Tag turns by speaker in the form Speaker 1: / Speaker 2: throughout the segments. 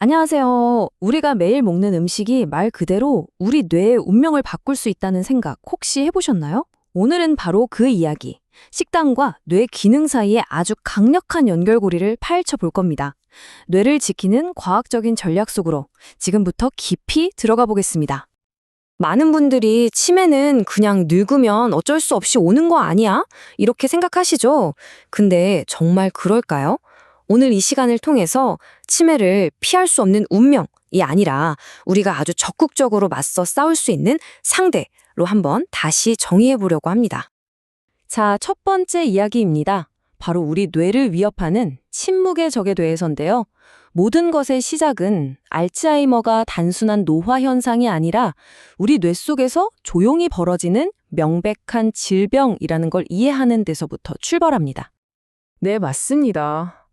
Speaker 1: 안녕하세요. 우리가 매일 먹는 음식이 말 그대로 우리 뇌의 운명을 바꿀 수 있다는 생각 혹시 해보셨나요? 오늘은 바로 그 이야기, 식단과 뇌 기능 사이에 아주 강력한 연결고리를 파헤쳐 볼 겁니다. 뇌를 지키는 과학적인 전략 속으로 지금부터 깊이 들어가 보겠습니다. 많은 분들이 치매는 그냥 늙으면 어쩔 수 없이 오는 거 아니야? 이렇게 생각하시죠? 근데 정말 그럴까요? 오늘 이 시간을 통해서 치매를 피할 수 없는 운명이 아니라 우리가 아주 적극적으로 맞서 싸울 수 있는 상대로 한번 다시 정의해 보려고 합니다. 자, 첫 번째 이야기입니다. 바로 우리 뇌를 위협하는 침묵의 적에 대해서인데요. 모든 것의 시작은 알츠하이머가 단순한 노화 현상이 아니라 우리 뇌 속에서 조용히 벌어지는 명백한 질병이라는 걸 이해하는 데서부터 출발합니다.
Speaker 2: 네, 맞습니다.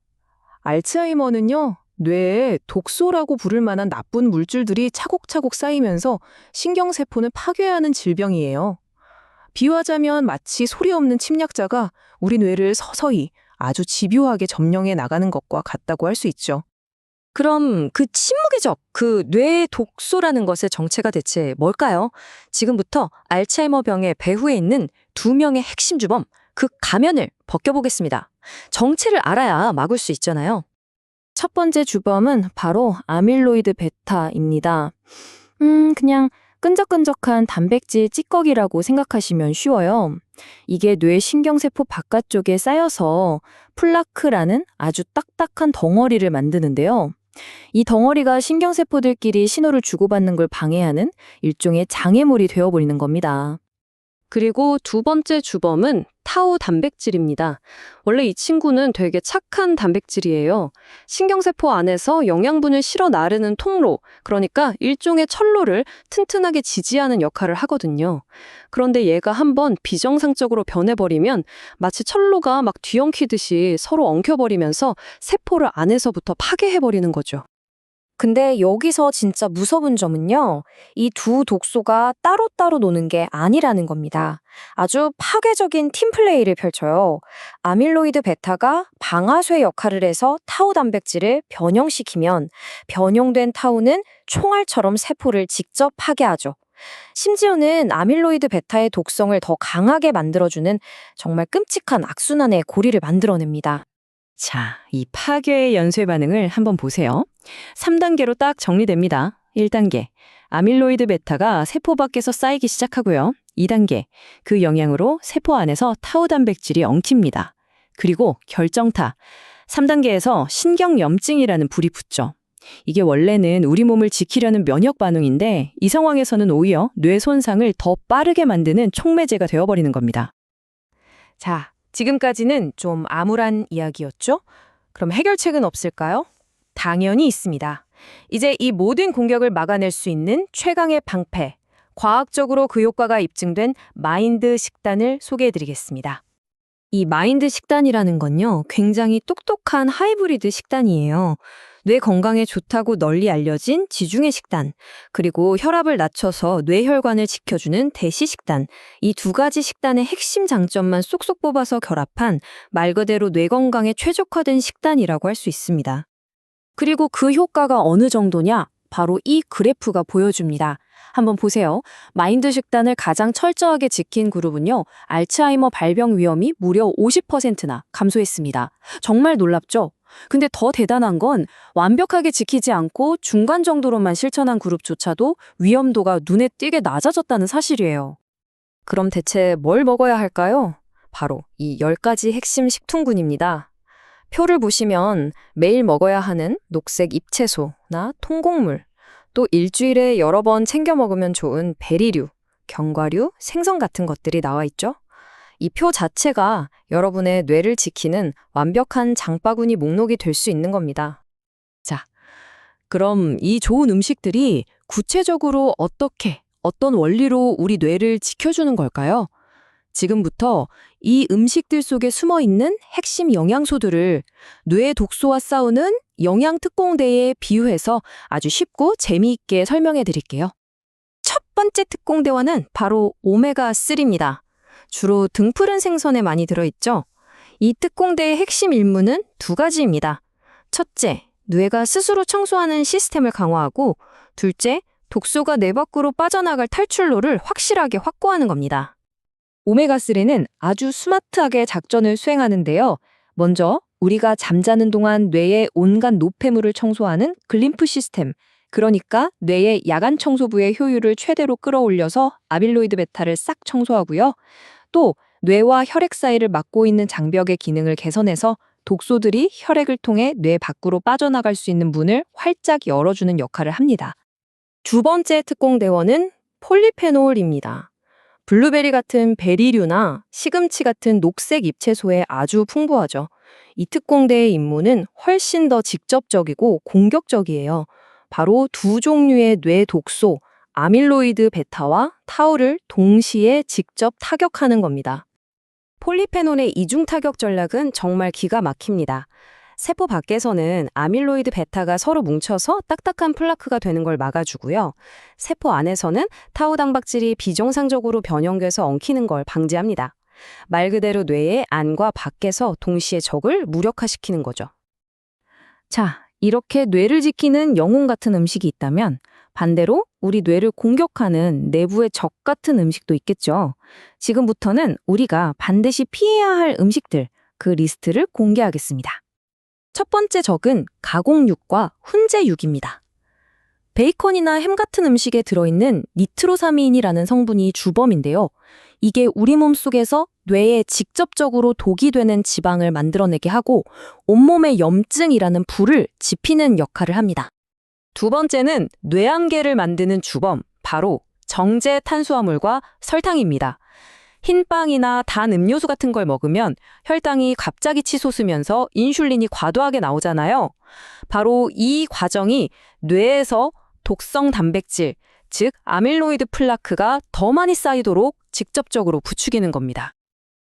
Speaker 2: 알츠하이머는요, 뇌에 독소라고 부를 만한 나쁜 물질들이 차곡차곡 쌓이면서 신경세포를 파괴하는 질병이에요. 비유하자면 마치 소리 없는 침략자가 우리 뇌를 서서히 아주 집요하게 점령해 나가는 것과 같다고 할 수 있죠.
Speaker 1: 그럼 그 침묵의 적, 그 뇌의 독소라는 것의 정체가 대체 뭘까요? 지금부터 알츠하이머병의 배후에 있는 두 명의 핵심 주범, 그 가면을 벗겨보겠습니다. 정체를 알아야 막을 수 있잖아요. 첫 번째 주범은 바로 아밀로이드 베타입니다. 그냥 끈적끈적한 단백질 찌꺼기라고 생각하시면 쉬워요. 이게 뇌 신경세포 바깥쪽에 쌓여서 플라크라는 아주 딱딱한 덩어리를 만드는데요. 이 덩어리가 신경세포들끼리 신호를 주고받는 걸 방해하는 일종의 장애물이 되어버리는 겁니다. 그리고 두 번째 주범은 타우 단백질입니다. 원래 이 친구는 되게 착한 단백질이에요. 신경세포 안에서 영양분을 실어 나르는 통로, 그러니까 일종의 철로를 튼튼하게 지지하는 역할을 하거든요. 그런데 얘가 한번 비정상적으로 변해버리면 마치 철로가 막 뒤엉키듯이 서로 엉켜버리면서 세포를 안에서부터 파괴해버리는 거죠. 근데 여기서 진짜 무서운 점은요, 이 두 독소가 따로따로 노는 게 아니라는 겁니다. 아주 파괴적인 팀플레이를 펼쳐요. 아밀로이드 베타가 방아쇠 역할을 해서 타우 단백질을 변형시키면 변형된 타우는 총알처럼 세포를 직접 파괴하죠. 심지어는 아밀로이드 베타의 독성을 더 강하게 만들어주는 정말 끔찍한 악순환의 고리를 만들어냅니다. 자, 이 파괴의 연쇄 반응을 한번 보세요. 3단계로 딱 정리됩니다. 1단계, 아밀로이드 베타가 세포 밖에서 쌓이기 시작하고요. 2단계, 그 영향으로 세포 안에서 타우 단백질이 엉킵니다. 그리고 결정타, 3단계에서 신경염증이라는 불이 붙죠. 이게 원래는 우리 몸을 지키려는 면역 반응인데 이 상황에서는 오히려 뇌 손상을 더 빠르게 만드는 촉매제가 되어버리는 겁니다. 자, 지금까지는 좀 암울한 이야기였죠? 그럼 해결책은 없을까요? 당연히 있습니다. 이제 이 모든 공격을 막아낼 수 있는 최강의 방패, 과학적으로 그 효과가 입증된 마인드 식단을 소개해드리겠습니다. 이 마인드 식단이라는 건요, 굉장히 똑똑한 하이브리드 식단이에요. 뇌 건강에 좋다고 널리 알려진 지중해 식단, 그리고 혈압을 낮춰서 뇌혈관을 지켜주는 대시 식단, 이 두 가지 식단의 핵심 장점만 쏙쏙 뽑아서 결합한 말 그대로 뇌 건강에 최적화된 식단이라고 할 수 있습니다. 그리고 그 효과가 어느 정도냐? 바로 이 그래프가 보여줍니다. 한번 보세요. 마인드 식단을 가장 철저하게 지킨 그룹은요, 알츠하이머 발병 위험이 무려 50%나 감소했습니다. 정말 놀랍죠? 근데 더 대단한 건 완벽하게 지키지 않고 중간 정도로만 실천한 그룹조차도 위험도가 눈에 띄게 낮아졌다는 사실이에요. 그럼 대체 뭘 먹어야 할까요? 바로 이 10가지 핵심 식품군입니다. 표를 보시면 매일 먹어야 하는 녹색 잎채소나 통곡물, 또 일주일에 여러 번 챙겨 먹으면 좋은 베리류, 견과류, 생선 같은 것들이 나와 있죠. 이 표 자체가 여러분의 뇌를 지키는 완벽한 장바구니 목록이 될 수 있는 겁니다. 자, 그럼 이 좋은 음식들이 구체적으로 어떤 원리로 우리 뇌를 지켜주는 걸까요? 지금부터 이 음식들 속에 숨어 있는 핵심 영양소들을 뇌 독소와 싸우는 영양 특공대에 비유해서 아주 쉽고 재미있게 설명해 드릴게요. 첫 번째 특공대원은 바로 오메가3입니다. 주로 등푸른 생선에 많이 들어있죠. 이 특공대의 핵심 임무는 두 가지입니다. 첫째, 뇌가 스스로 청소하는 시스템을 강화하고 둘째, 독소가 뇌 밖으로 빠져나갈 탈출로를 확실하게 확보하는 겁니다. 오메가3는 아주 스마트하게 작전을 수행하는데요. 먼저 우리가 잠자는 동안 뇌의 온갖 노폐물을 청소하는 글림프 시스템, 그러니까 뇌의 야간 청소부의 효율을 최대로 끌어올려서 아밀로이드 베타를 싹 청소하고요. 또 뇌와 혈액 사이를 막고 있는 장벽의 기능을 개선해서 독소들이 혈액을 통해 뇌 밖으로 빠져나갈 수 있는 문을 활짝 열어주는 역할을 합니다. 두 번째 특공대원은 폴리페놀입니다. 블루베리 같은 베리류나 시금치 같은 녹색 잎채소에 아주 풍부하죠. 이 특공대의 임무는 훨씬 더 직접적이고 공격적이에요. 바로 두 종류의 뇌 독소, 아밀로이드 베타와 타우를 동시에 직접 타격하는 겁니다. 폴리페놀의 이중 타격 전략은 정말 기가 막힙니다. 세포 밖에서는 아밀로이드 베타가 서로 뭉쳐서 딱딱한 플라크가 되는 걸 막아주고요. 세포 안에서는 타우 단백질이 비정상적으로 변형돼서 엉키는 걸 방지합니다. 말 그대로 뇌의 안과 밖에서 동시에 적을 무력화시키는 거죠. 자, 이렇게 뇌를 지키는 영웅 같은 음식이 있다면 반대로 우리 뇌를 공격하는 내부의 적 같은 음식도 있겠죠. 지금부터는 우리가 반드시 피해야 할 음식들, 그 리스트를 공개하겠습니다. 첫 번째 적은 가공육과 훈제육입니다. 베이컨이나 햄 같은 음식에 들어있는 니트로사민이라는 성분이 주범인데요. 이게 우리 몸속에서 뇌에 직접적으로 독이 되는 지방을 만들어내게 하고 온몸의 염증이라는 불을 지피는 역할을 합니다. 두 번째는 뇌암계를 만드는 주범, 바로 정제 탄수화물과 설탕입니다. 흰빵이나 단 음료수 같은 걸 먹으면 혈당이 갑자기 치솟으면서 인슐린이 과도하게 나오잖아요. 바로 이 과정이 뇌에서 독성 단백질, 즉 아밀로이드 플라크가 더 많이 쌓이도록 직접적으로 부추기는 겁니다.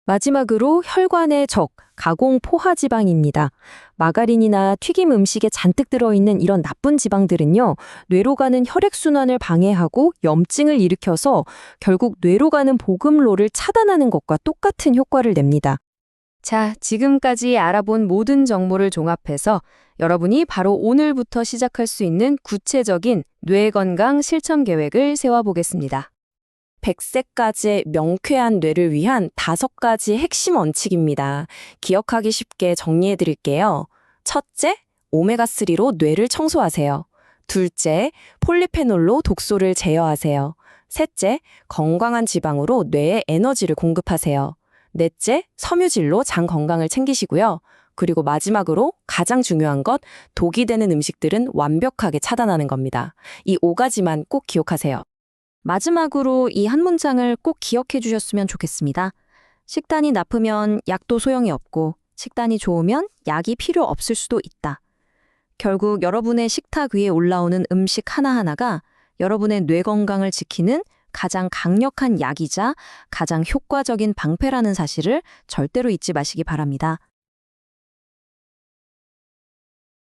Speaker 1: 마지막으로 혈관의 적, 가공 포화지방입니다. 마가린이나 튀김 음식에 잔뜩 들어있는 이런 나쁜 지방들은요, 뇌로 가는 혈액순환을 방해하고 염증을 일으켜서 결국 뇌로 가는 보급로를 차단하는 것과 똑같은 효과를 냅니다. 자, 지금까지 알아본 모든 정보를 종합해서 여러분이 바로 오늘부터 시작할 수 있는 구체적인 뇌 건강 실천 계획을 세워보겠습니다. 100세까지의 명쾌한 뇌를 위한 5가지 핵심 원칙입니다. 기억하기 쉽게 정리해 드릴게요. 첫째, 오메가3로 뇌를 청소하세요. 둘째, 폴리페놀로 독소를 제어하세요. 셋째, 건강한 지방으로 뇌에 에너지를 공급하세요. 넷째, 섬유질로 장 건강을 챙기시고요. 그리고 마지막으로 가장 중요한 것, 독이 되는 음식들은 완벽하게 차단하는 겁니다. 이 5가지만 꼭 기억하세요. 마지막으로 이 한 문장을 꼭 기억해 주셨으면 좋겠습니다. 식단이 나쁘면 약도 소용이 없고 식단이 좋으면 약이 필요 없을 수도 있다. 결국 여러분의 식탁 위에 올라오는 음식 하나하나가 여러분의 뇌 건강을 지키는 가장 강력한 약이자 가장 효과적인 방패라는 사실을 절대로 잊지 마시기 바랍니다.